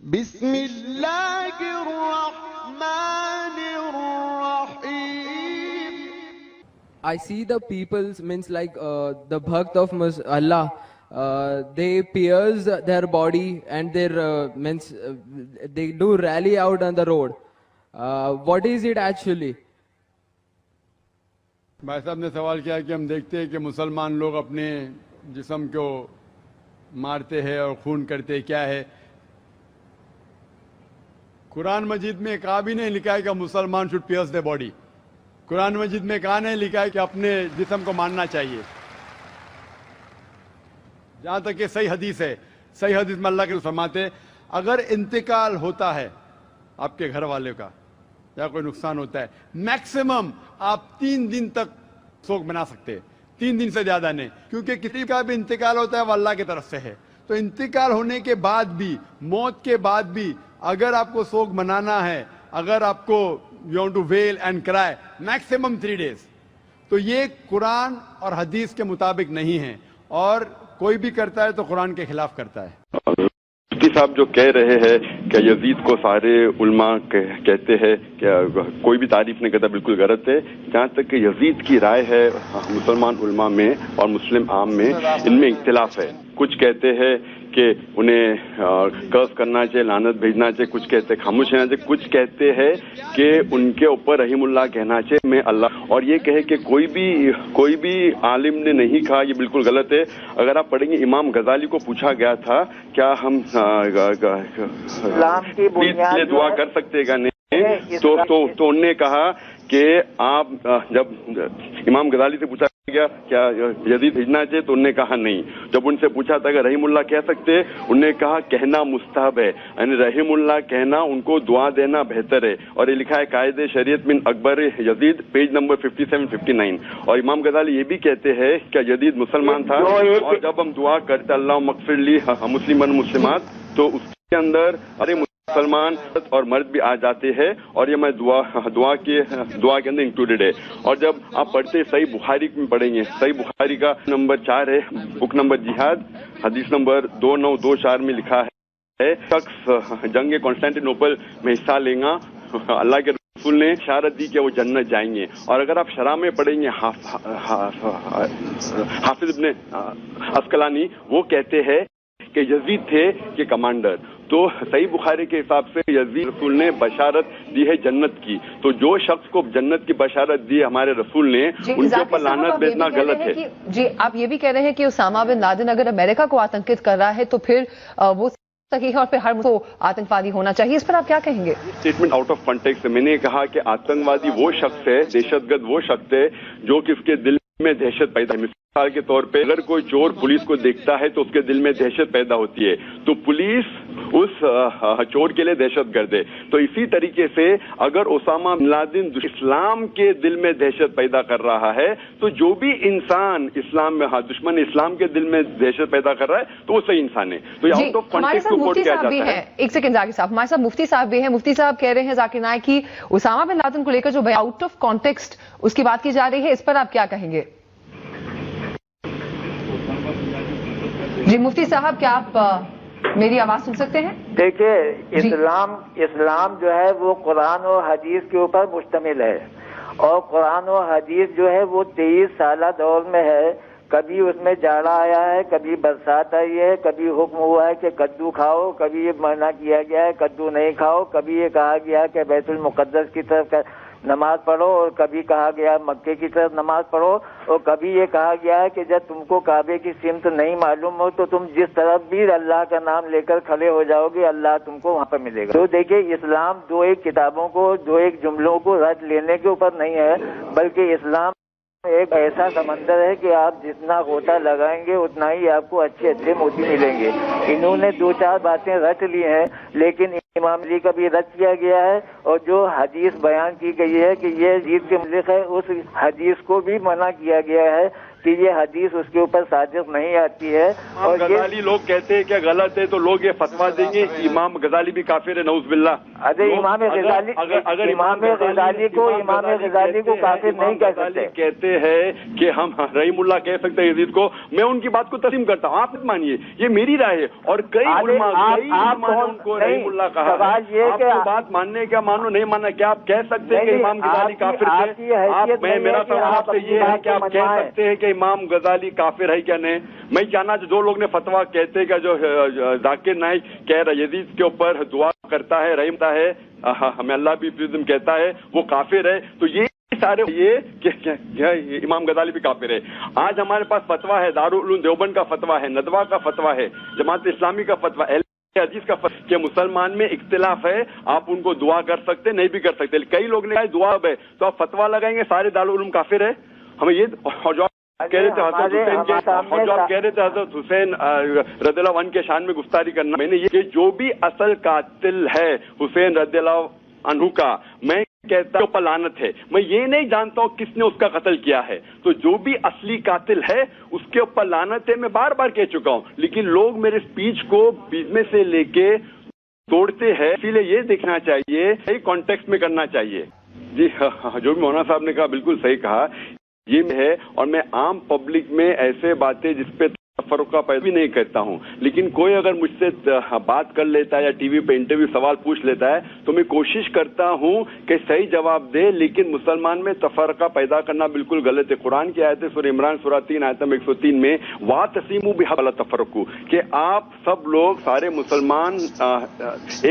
بسم اللہ الرحمن الرحیم. I see the people's means like the bhakt of Allah. They pierce their body and their means they do rally out on the road. What is it actually? بھائی صاحب نے سوال کیا کہ ہم دیکھتے ہیں کہ مسلمان لوگ اپنے جسم کو مارتے ہیں اور خون کرتے ہیں، کیا ہے؟ قرآن مجید میں کہا بھی نہیں لکھا ہے کہ مسلمان شوڈ پیئرس دی باڈی. قرآن مجید میں کہا نہیں لکھا ہے کہ اپنے جسم کو مارنا چاہیے. جہاں تک کہ صحیح حدیث ہے، صحیح حدیث میں اللہ کے فرماتے اگر انتقال ہوتا ہے آپ کے گھر والے کا یا کوئی نقصان ہوتا ہے، میکسیمم آپ 3 دن تک سوگ بنا سکتے ہیں، 3 دن سے زیادہ نہیں، کیونکہ کسی کا بھی انتقال ہوتا ہے وہ اللہ کی طرف سے ہے. تو انتقال ہونے کے بعد بھی، موت کے بعد بھی اگر آپ کو سوگ منانا ہے، اگر آپ کو you want to well and cry, maximum 3 days. تو یہ قرآن اور حدیث کے مطابق نہیں ہے، اور کوئی بھی کرتا ہے تو قرآن کے خلاف کرتا ہے. مفتی صاحب جو کہہ رہے ہیں کہ یزید کو سارے علماء کہتے ہیں کہ کوئی بھی تعریف نہیں کرتا، بالکل غلط ہے. جہاں تک کہ یزید کی رائے ہے مسلمان علماء میں اور مسلم عام میں، ان میں اختلاف ہے. کچھ کہتے ہیں کہ انہیں قرض کرنا چاہیے، لعنت بھیجنا چاہیے، کچھ کہتے ہیں خاموش رہنا چاہیے، کچھ کہتے ہیں کہ ان کے اوپر رحیم اللہ کہنا چاہیے میں اللہ. اور یہ کہے کہ کوئی بھی عالم نے نہیں کہا، یہ بالکل غلط ہے. اگر آپ پڑھیں گے امام غزالی کو پوچھا گیا تھا کیا ہم دعا کر سکتے گا نہیں، تو انہوں نے کہا کہ آپ جب امام غزالی سے پوچھا گیا کیا یزید بھیجنا چاہیے تو انہوں نے کہا نہیں. جب ان سے پوچھا تھا کہ رحیم اللہ کہہ سکتے، انہوں نے کہا کہنا مستحب ہے، یعنی رحیم اللہ کہنا، ان کو دعا دینا بہتر ہے. اور یہ لکھا ہے قائد شریعت من اکبر یزید، پیج نمبر 57-59. اور امام غزالی یہ بھی کہتے ہیں کہ یزید مسلمان تھا، اور جب ہم دعا کرتے اللہ مغفر لی مسلمان مسلمات، تو اس کے اندر ارے مسلمان اور مرد بھی آ جاتے ہیں، اور یہ میں دعا کے اندر انکلوڈیڈ ہے. اور جب آپ پڑھتے صحیح بخاری میں پڑھیں گے، صحیح بخاری کا نمبر 4 ہے، بک نمبر جہاد، حدیث نمبر 2924 میں لکھا ہے شخص جنگ قسطنطنیپل میں حصہ لیں گا، اللہ کے رسول نے اشارت دی کہ وہ جنت جائیں گے. اور اگر آپ شرح میں پڑھیں گے حافظ ابن عسقلانی، وہ کہتے ہیں کہ یزید تھے کہ کمانڈر. تو صحیح بخاری کے حساب سے یزید رسول نے بشارت دی ہے جنت کی. تو جو شخص کو جنت کی بشارت دی ہمارے رسول نے، ان کے اوپر لعنت بھیجنا غلط ہے. جی آپ یہ بھی کہہ رہے ہیں کہ اسامہ بن لادن اگر امریکہ کو آتنکت کر رہا ہے تو پھر وہ صحیح ہے اور پھر ہر کو آتنکوادی ہونا چاہیے، اس پر آپ کیا کہیں گے؟ Statement out of context. میں نے کہا کہ آتنکوادی وہ شخص ہے، دہشت گرد وہ شخص ہے جو کہ اس کے دل میں دہشت پیدا ہے. مثال کے طور پہ اگر کوئی چور پولیس کو دیکھتا ہے تو اس کے دل میں دہشت پیدا ہوتی ہے، تو پولیس اس چور کے لیے دہشت گرد ہے. تو اسی طریقے سے اگر اسامہ بن لادن اسلام کے دل میں دہشت پیدا کر رہا ہے، تو جو بھی انسان اسلام میں دشمن اسلام کے دل میں دہشت پیدا کر رہا ہے تو وہ صحیح انسان ہے. تو یہ آؤٹ آف کانٹیکسٹ کو کوٹ کیا جاتا ہے. ایک سیکنڈ ذاکر صاحب، ہمارے ساتھ مفتی صاحب بھی ہیں. مفتی صاحب کہہ رہے ہیں ذاکر نائک کی اسامہ بن لادن کو لے کر جو آؤٹ آف کانٹیکسٹ اس کی بات کی جا رہی ہے، اس پر آپ کیا کہیں گے؟ جی مفتی صاحب، کیا آپ میری آواز سن سکتے ہیں؟ دیکھیے اسلام جو ہے وہ قرآن و حدیث کے اوپر مشتمل ہے، اور قرآن و حدیث جو ہے وہ 23 سالہ دور میں ہے. کبھی اس میں جاڑا آیا ہے، کبھی برسات آئی ہے، کبھی حکم ہوا ہے کہ کدو کھاؤ، کبھی یہ منع کیا گیا ہے کدو نہیں کھاؤ، کبھی یہ کہا گیا کہ بیت المقدس کی طرف نماز پڑھو، اور کبھی کہا گیا مکے کی طرف نماز پڑھو، اور کبھی یہ کہا گیا ہے کہ جب تم کو کعبے کی سمت نہیں معلوم ہو تو تم جس طرف بھی اللہ کا نام لے کر کھڑے ہو جاؤ گے اللہ تم کو وہاں پر ملے گا. تو دیکھیے اسلام 2-1 کتابوں کو 2-1 جملوں کو رد لینے کے اوپر نہیں ہے، بلکہ اسلام ایک ایسا سمندر ہے کہ آپ جتنا غوطہ لگائیں گے اتنا ہی آپ کو اچھے موتی ملیں گے. انہوں نے 2-4 باتیں رٹ لی ہیں، لیکن امام علی کا بھی رد کیا گیا ہے، اور جو حدیث بیان کی گئی ہے کہ یہ یزید کے ملک ہے، اس حدیث کو بھی منع کیا گیا ہے کہ یہ حدیث اس کے اوپر صادق نہیں آتی ہے. اور غزالی لوگ کہتے ہیں کہ غلط ہے تو لوگ یہ فتوا دیں گے امام غزالی بھی کافر ہے نعوذ باللہ. اگر امام غزالی کو کافر نہیں کہہ سکتے. کہتے ہیں کہ ہم رحیم اللہ کہہ سکتے ہیں یزید کو. میں ان کی بات کو تسلیم کرتا ہوں, آپ مانیے یہ میری رائے ہے, اور کئی علماء نے ان کو رحیم اللہ کہا. آپ کو بات ماننے کیا مانو نہیں ماننا, کیا آپ کہہ سکتے ہیں کہ امام غزالی کافر تھے؟ میرا سوال آپ سے یہ ہے کہ آپ کہہ سکتے ہیں کہ امام غزالی کافر ہے کیا نہیں؟ میں چاہنا جو لوگ نے فتوا کہتے ہیں کہ جو ذاکر نائک کہہ رہا یزید کے اوپر دعا کرتا ہے رحمتا ہے ہمیں اللہ بھی کہتا ہے وہ کافر ہے, تو یہ سارے یہ امام غزالی بھی کافر ہے. آج ہمارے پاس فتوا ہے, دارالعلوم دیوبند کا فتوا ہے, ندوہ کا فتوا ہے, جماعت اسلامی کا فتوا ہے, حدیث کا فتوا کہ مسلمان میں اختلاف ہے, آپ ان کو دعا کر سکتے نہیں بھی کر سکتے. کئی لوگ نے کہا دعا ہے تو آپ فتوا لگائیں گے سارے دارالعلوم کافر ہے. ہمیں یہ کہہ رہے تھے حضرت حسین رضی اللہ عنہ کے شان میں گفتاری کرنا. میں نے یہ کہ جو بھی اصل قاتل ہے حسین رضی اللہ عنہ کا, میں کہتا ہوں لعنت ہے. میں یہ نہیں جانتا ہوں کس نے اس کا قتل کیا ہے, تو جو بھی اصلی قاتل ہے اس کے اوپر لعنت ہے. میں بار بار کہہ چکا ہوں, لیکن لوگ میرے اسپیچ کو بیچ میں سے لے کے توڑتے ہیں. اسی لیے یہ دیکھنا چاہیے, صحیح کانٹیکسٹ میں کرنا چاہیے. جی جو بھی مولانا صاحب نے کہا بالکل صحیح کہا, یہ ہے. اور میں عام پبلک میں ایسے باتیں جس پہ تفرقہ پیدا بھی نہیں کرتا ہوں, لیکن کوئی اگر مجھ سے بات کر لیتا ہے یا ٹی وی پہ انٹرویو سوال پوچھ لیتا ہے تو میں کوشش کرتا ہوں کہ صحیح جواب دے, لیکن مسلمان میں تفرقہ پیدا کرنا بالکل غلط ہے. قرآن کی آیت ہے سورہ عمران سورہ 3 آیت نمبر 103 میں وَاعْتَصِمُوا بِحَبْلِ اللَّهِ تَفَرَّقُوا, کہ آپ سب لوگ سارے مسلمان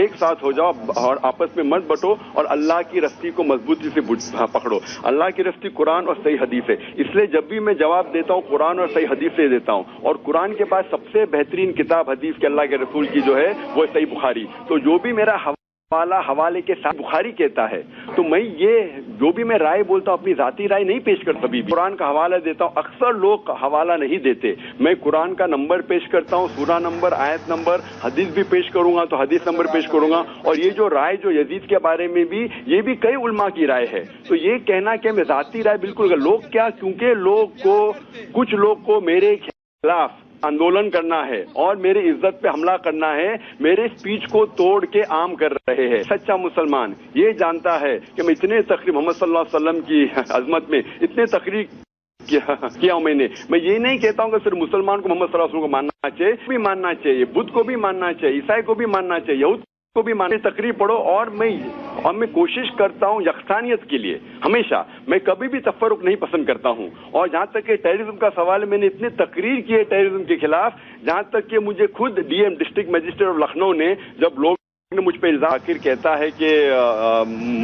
ایک ساتھ ہو جاؤ اور آپس میں مت بٹو اور اللہ کی رسی کو مضبوطی سے پکڑو. اللہ کی رسی قرآن اور صحیح حدیث ہے. اس لیے جب بھی میں جواب دیتا ہوں قرآن اور صحیح حدیث سے دیتا ہوں, اور قرآن کے بعد سب سے بہترین کتاب حدیث کے اللہ کے رسول کی جو ہے وہ صحیح بخاری. تو جو بھی میرا حوالے کے ساتھ بخاری کہتا ہے, تو میں یہ جو بھی میں رائے بولتا ہوں اپنی ذاتی رائے نہیں پیش کرتا. بھی قرآن کا حوالہ دیتا ہوں, اکثر لوگ حوالہ نہیں دیتے. میں قرآن کا نمبر پیش کرتا ہوں, سورہ نمبر, آیت نمبر, حدیث بھی پیش کروں گا تو حدیث نمبر پیش کروں گا. اور یہ جو رائے جو یزید کے بارے میں بھی, یہ بھی کئی علماء کی رائے ہے. تو یہ کہنا کہ میں ذاتی رائے بالکل لوگ کیا, کیونکہ کچھ لوگ کو میرے خلاف آندولن کرنا ہے اور میری عزت پہ حملہ کرنا ہے, میرے اسپیچ کو توڑ کے عام کر رہے ہیں. سچا مسلمان یہ جانتا ہے کہ میں اتنے تقریر محمد صلی اللہ علیہ وسلم کی عظمت میں اتنے تقریر کیا ہوں. میں یہ نہیں کہتا ہوں کہ صرف مسلمان کو محمد صلی اللہ علیہ وسلم کو ماننا چاہیے, بھی ماننا چاہیے, بدھ کو بھی ماننا چاہیے, عیسائی کو بھی ماننا چاہیے, یہود کو بھی ماننے. تقریر پڑھو, اور میں کوشش کرتا ہوں یکسانیت کے لیے ہمیشہ. میں کبھی بھی تفرق نہیں پسند کرتا ہوں. اور جہاں تک کہ ٹیررزم کا سوال ہے, میں نے اتنے تقریر کیے ٹیررزم کے خلاف, جہاں تک کہ مجھے خود D M district magistrate of Lucknow نے, جب لوگ نے مجھ پہ الزام آخر کہتا ہے کہ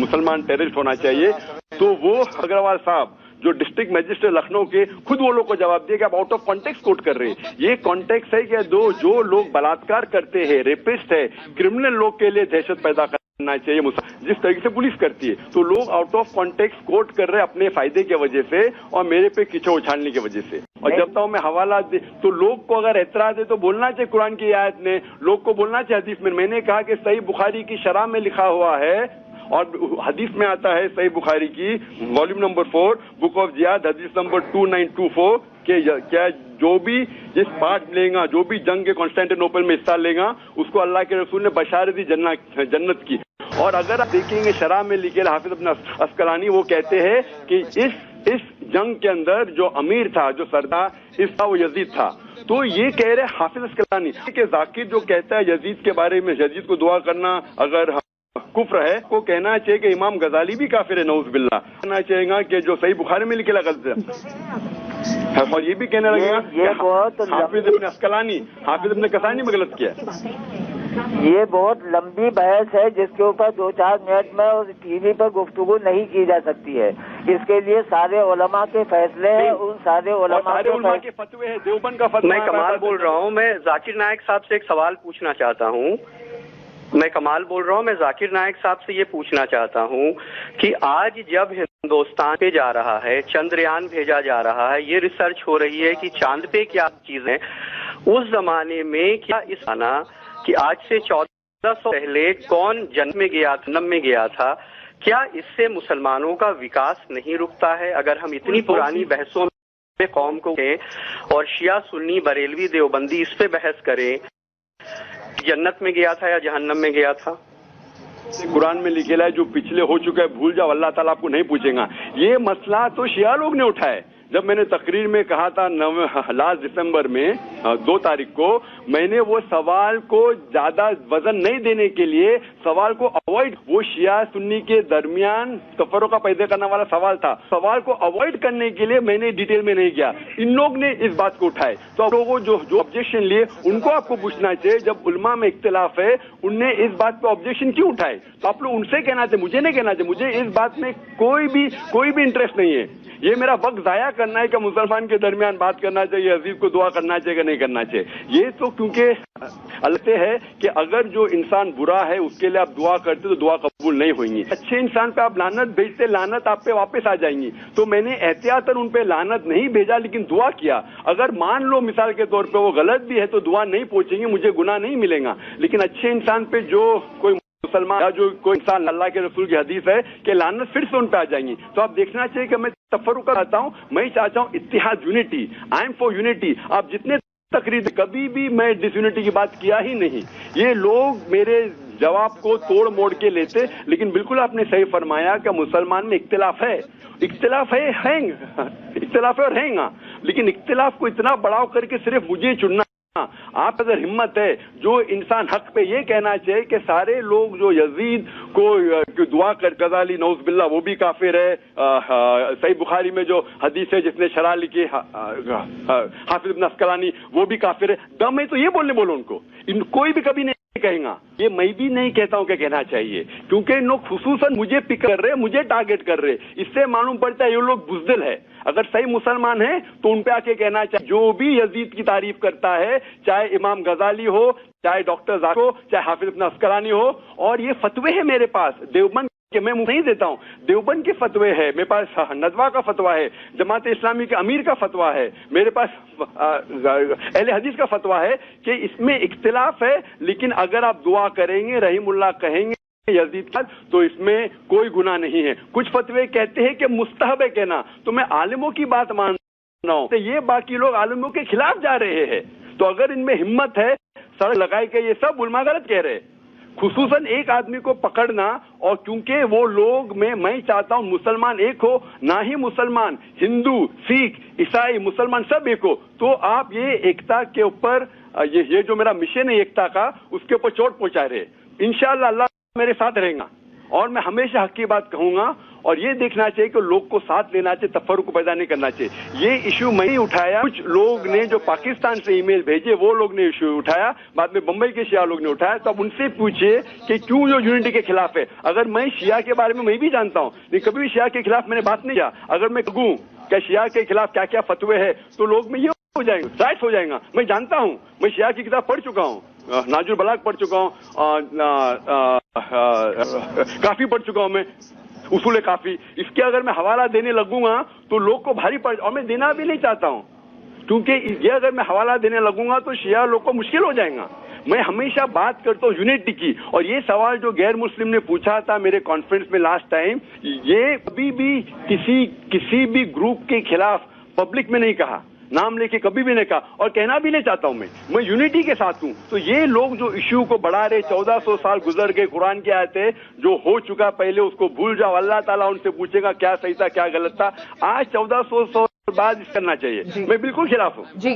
مسلمان ٹیررسٹ ہونا چاہیے, تو وہ اگروال صاحب جو ڈسٹرکٹ مجسٹریٹ لکھنؤ کے, خود وہ لوگ کو جواب دیا کہ آپ آؤٹ آف کانٹیکس کوٹ کر رہے ہیں. یہ کانٹیکس ہے کہ جو لوگ بلاತ್ಕಾರ کرتے ہیں, ریپسٹ ہے, کرمنل لوگ کے لیے دہشت پیدا کرنا چاہیے جس طریقے سے پولیس کرتی ہے. تو لوگ آؤٹ آف کانٹیکس کوٹ کر رہے ہیں اپنے فائدے کی وجہ سے اور میرے پہ کیچڑ اچھالنے کی وجہ سے. اور جب تک میں حوالہ دے تو لوگ کو اگر اعتراض ہے تو بولنا چاہیے قرآن کی آیت نے, لوگ کو بولنا چاہیے حدیث میں. میں نے کہا کہ صحیح بخاری کی شرح میں لکھا ہوا ہے اور حدیث میں آتا ہے صحیح بخاری کی والیوم نمبر 4 بک آف جہاد حدیث نمبر 2924 کہ کیا جو بھی جس پارٹ لے گا, جو بھی جنگ کے کانسٹینٹینوپل میں حصہ لے گا, اس کو اللہ کے رسول نے بشارت دی جنت کی. اور اگر آپ دیکھیں گے شرح میں لکھے حافظ ابن عسقلانی, وہ کہتے ہیں کہ اس جنگ کے اندر جو امیر تھا, جو سردار اس کا وہ یزید تھا. تو یہ کہہ رہے حافظ عسقلانی کہ ذاکر جو کہتا ہے یزید کے بارے میں, یزید کو دعا کرنا اگر کفر ہے, کو کہنا چاہیے کہ امام غزالی بھی کافر ہے نعوذ باللہ. کہنا چاہیے گا کہ جو صحیح بخاری میں لکھے غلط ہے, اور یہ بھی کہنے لگے گا کہ حافظ ابن عسقلانی, حافظ ابن کسانی میں غلط کیا. یہ بہت لمبی بحث ہے جس کے اوپر 2-4 منٹ میں ٹی وی پر گفتگو نہیں کی جا سکتی ہے. اس کے لیے سارے علماء کے فیصلے ہیں, ان سارے علماء کے فتوے ہیں. دیوبند کا فتویٰ. میں کمال بول رہا ہوں. میں ذاکر نائک صاحب سے ایک سوال پوچھنا چاہتا ہوں. میں ذاکر نائک صاحب سے یہ پوچھنا چاہتا ہوں کہ آج جب ہندوستان پہ جا رہا ہے, چندریان بھیجا جا رہا ہے, یہ ریسرچ ہو رہی ہے کہ چاند پہ کیا چیزیں, اس زمانے میں کیا اس آنا کہ آج سے 1400 پہلے کون جنت میں گیا تھا, جنم میں گیا تھا, کیا اس سے مسلمانوں کا وکاس نہیں رکتا ہے؟ اگر ہم اتنی پرانی بحثوں قوم کو اور شیعہ سنی بریلوی دیوبندی اس پہ بحث کریں جنت میں گیا تھا یا جہنم میں گیا تھا. قرآن میں لکھا ہے جو پچھلے ہو چکا ہے بھول جاؤ، اللہ تعالیٰ آپ کو نہیں پوچھے گا. یہ مسئلہ تو شیعہ لوگ نے اٹھایا. جب میں نے تقریر میں کہا تھا لاسٹ دسمبر میں 2 تاریخ کو، میں نے وہ سوال کو زیادہ وزن نہیں دینے کے لیے سوال کو اوائڈ، وہ شیعہ سنی کے درمیان تفرقہ پیدا کرنے والا سوال تھا، سوال کو اوائڈ کرنے کے لیے میں نے ڈیٹیل میں نہیں گیا. ان لوگ نے اس بات کو اٹھائے تو آپ لوگوں جو آبجیکشن لیے ان کو آپ کو پوچھنا چاہیے. جب علماء میں اختلاف ہے ان نے اس بات پہ آبجیکشن کیوں اٹھائے؟ تو آپ لوگ ان سے کہنا چاہیے، مجھے نہیں کہنا چاہیے. مجھے اس بات میں کوئی بھی انٹرسٹ نہیں ہے. یہ میرا وقت ضائع کرنا ہے کہ مسلمان کے درمیان بات کرنا چاہیے، عزیز کو دعا کرنا چاہیے کہ نہیں کرنا چاہیے. یہ تو کیونکہ اللہ سے ہے کہ اگر جو انسان برا ہے اس کے لیے آپ دعا کرتے تو دعا قبول نہیں ہوئیں گی. اچھے انسان پہ آپ لعنت بھیجتے، لعنت آپ پہ واپس آ جائیں گی. تو میں نے احتیاطاً ان پہ لعنت نہیں بھیجا لیکن دعا کیا. اگر مان لو مثال کے طور پہ وہ غلط بھی ہے تو دعا نہیں پہنچیں گی، مجھے گناہ نہیں ملے گا. لیکن اچھے انسان پہ جو کوئی مسلمان یا جو کوئی انسان، اللہ کے رسول کی حدیث ہے کہ لعنت پھر سے ان پہ آ جائیں گی. تو آپ دیکھنا چاہیے کہ میں تفرقہ چاہتا ہوں، میں چاہتا ہوں اتحاد، unity. I am for unity. آپ جتنے تقریر کبھی بھی میں ڈس یونٹی کی بات کیا ہی نہیں. یہ لوگ میرے جواب کو توڑ موڑ کے لیتے. لیکن بالکل آپ نے صحیح فرمایا کہ مسلمان میں اختلاف ہے، اختلاف ہے اختلاف ہے اور ہے گا. لیکن اختلاف کو اتنا بڑھاؤ کر کے صرف مجھے چننا، آپ اگر ہمت ہے جو انسان حق پہ یہ کہنا چاہے کہ سارے لوگ جو یزید کو دعا کر غزالی نعوذ باللہ وہ بھی کافر ہے. صحیح بخاری میں جو حدیث ہے جس نے شرح لکھی حافظ ابن عسقلانی وہ بھی کافر ہے. دم ہے تو یہ بولو ان کو. کوئی بھی کبھی نہیں کہیں گا. یہ میں بھی نہیں کہتا ہوں کہ کہنا چاہیے کیونکہ ان لوگ خصوصاً مجھے پک کر رہے، مجھے ٹارگٹ کر رہے. اس سے معلوم پڑتا ہے یہ لوگ بزدل ہے. اگر صحیح مسلمان ہیں تو ان پہ آ کے کہنا چاہیے جو بھی یزید کی تعریف کرتا ہے، چاہے امام غزالی ہو، چاہے ڈاکٹر زاکر ہو، چاہے حافظ ابن عسقلانی ہو. اور یہ فتوے ہیں میرے پاس دیوبند کہ میں نہیں دیتا ہوں. دیوبند کے فتوے ہے میرے پاس، ندوہ کا فتویٰ ہے، جماعت اسلامی کے امیر کا فتویٰ ہے میرے پاس، اہل حدیث کا فتویٰ ہے کہ اس میں اختلاف ہے. لیکن اگر آپ دعا کریں گے، رحیم اللہ کہیں گے یزید کا، تو اس میں کوئی گناہ نہیں ہے. کچھ فتوے کہتے ہیں کہ مستحب ہے کہنا، تو میں عالموں کی بات مان رہا ہوں. یہ باقی لوگ عالموں کے خلاف جا رہے ہیں. تو اگر ان میں ہمت ہے سڑک لگائے کہ یہ سب علماء غلط کہہ رہے، خصوصاً ایک آدمی کو پکڑنا. اور کیونکہ وہ لوگ میں چاہتا ہوں مسلمان ایک ہو، نہ ہی مسلمان، ہندو، سکھ، عیسائی، مسلمان سب ایک ہو. تو آپ یہ ایکتا کے اوپر یہ جو میرا مشن ہے ایکتا کا، اس کے اوپر چوٹ پہنچا رہے. انشاءاللہ اللہ میرے ساتھ رہے گا اور میں ہمیشہ حق کی بات کہوں گا. اور یہ دیکھنا چاہیے کہ لوگ کو ساتھ لینا چاہیے، تفرق کو پیدا نہیں کرنا چاہیے. یہ ایشو میں ہی اٹھایا، کچھ لوگ نے جو پاکستان سے ای میل بھیجے وہ لوگ نے ایشو اٹھایا، بعد میں بمبئی کے شیعہ لوگ نے اٹھایا. تو اب ان سے پوچھیے کہ کیوں جو یونٹی کے خلاف ہے. اگر میں شیعہ کے بارے میں بھی جانتا ہوں لیکن کبھی بھی شیعہ کے خلاف میں نے بات نہیں کیا. اگر میں کہوں کہ شیعہ کے خلاف کیا کیا فتوے ہیں تو لوگ میں یہ ہو جائیں گے، رائٹ ہو جائیں گا. میں جانتا ہوں، میں شیعہ کی کتاب پڑھ چکا ہوں، ناج البلاغ پڑھ چکا ہوں، کافی پڑھ چکا ہوں، میں اصول کافی. اس کے اگر میں حوالہ دینے لگوں گا تو لوگ کو بھاری پڑ، اور میں دینا بھی نہیں چاہتا ہوں کیونکہ یہ اگر میں حوالہ دینے لگوں گا تو شیعہ لوگ کو مشکل ہو جائے گا. میں ہمیشہ بات کرتا ہوں یونٹی کی. اور یہ سوال جو غیر مسلم نے پوچھا تھا میرے کانفرنس میں لاسٹ ٹائم، یہ کبھی بھی کسی بھی گروپ کے خلاف پبلک میں نہیں کہا، نام لے کے کبھی بھی نہیں کہا، اور کہنا بھی نہیں چاہتا ہوں. میں یونٹی کے ساتھ ہوں. تو یہ لوگ جو ایشو کو بڑھا رہے، 1400 سال گزر گئے، قرآن کی آیتیں جو ہو چکا پہلے اس کو بھول جاؤ. اللہ تعالیٰ ان سے پوچھے گا کیا صحیح تھا کیا غلط تھا. آج 1400 سال بعد اس کرنا چاہیے. میں بالکل خلاف ہوں. جی